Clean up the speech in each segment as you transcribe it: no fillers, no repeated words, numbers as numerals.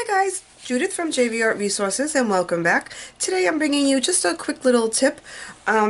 guys, Judith from JV Art Resources, and welcome back. Today I'm bringing you just a quick little tip.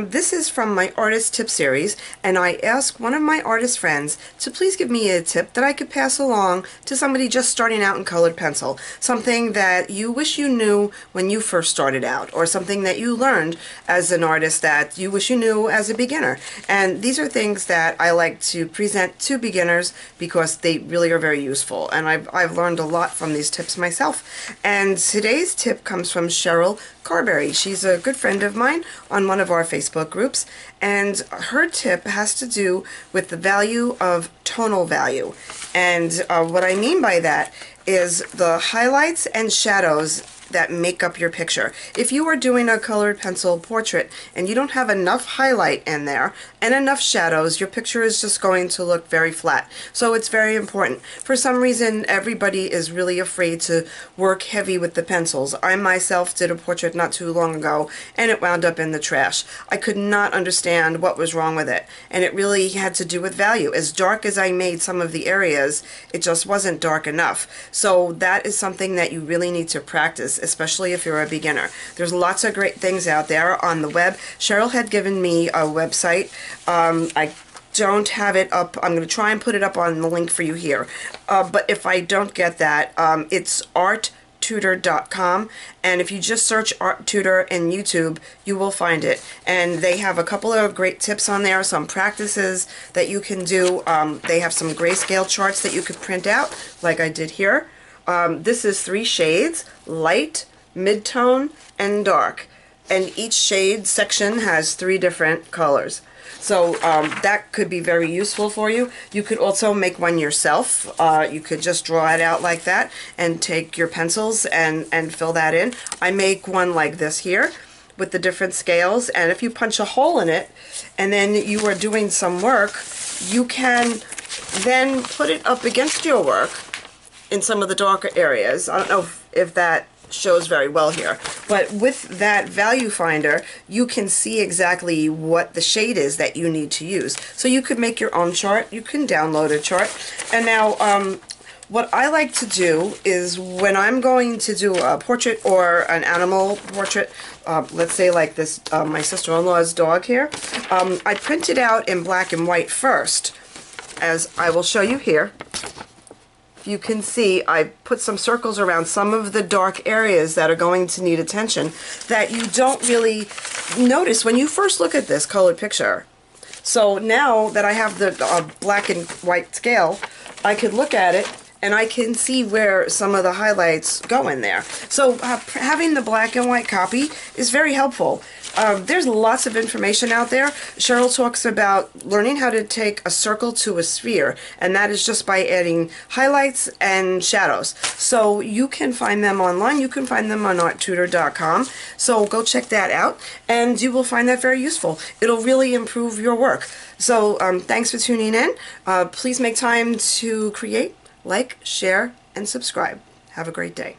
This is from my artist tip series, and I asked one of my artist friends to please give me a tip that I could pass along to somebody just starting out in colored pencil. Something that you wish you knew when you first started out, or something that you learned as an artist that you wish you knew as a beginner. And these are things that I like to present to beginners because they really are very useful, and I've learned a lot from these tips myself. And today's tip comes from Cheryl Carberry. She's a good friend of mine on one of our Facebook groups, and her tip has to do with the value of tonal value. And what I mean by that is the highlights and shadows that make up your picture. If you are doing a colored pencil portrait and you don't have enough highlight in there and enough shadows, your picture is just going to look very flat. So it's very important. For some reason, everybody is really afraid to work heavy with the pencils. I myself did a portrait not too long ago and it wound up in the trash. I could not understand what was wrong with it, and it really had to do with value. As dark as I made some of the areas, it just wasn't dark enough. So that is something that you really need to practice, especially if you're a beginner. There's lots of great things out there on the web. Cheryl had given me a website. I don't have it up. I'm going to try and put it up on the link for you here. But if I don't get that, it's arttutor.com, and if you just search Art Tutor in YouTube, you will find it. And they have a couple of great tips on there, some practices that you can do. They have some grayscale charts that you could print out, like I did here. This is 3 shades: light, mid-tone, and dark. And each shade section has 3 different colors. So that could be very useful for you. You could also make one yourself. You could just draw it out like that and take your pencils and fill that in. I make one like this here with the different scales, and if you punch a hole in it and then you are doing some work, you can then put it up against your work in some of the darker areas. I don't know if that shows very well here, but with that value finder you can see exactly what the shade is that you need to use. So you could make your own chart, you can download a chart. And now what I like to do is when I'm going to do a portrait or an animal portrait, let's say like this, my sister-in-law's dog here, I print it out in black and white first, as I will show you here. You can see I put some circles around some of the dark areas that are going to need attention that you don't really notice when you first look at this colored picture. So now that I have the black and white scale, I could look at it and I can see where some of the highlights go in there. So having the black and white copy is very helpful. There's lots of information out there. Cheryl talks about learning how to take a circle to a sphere, and that is just by adding highlights and shadows. So you can find them online. You can find them on arttutor.com. So go check that out, and you will find that very useful. It'll really improve your work. So thanks for tuning in. Please make time to create, like, share, and subscribe. Have a great day.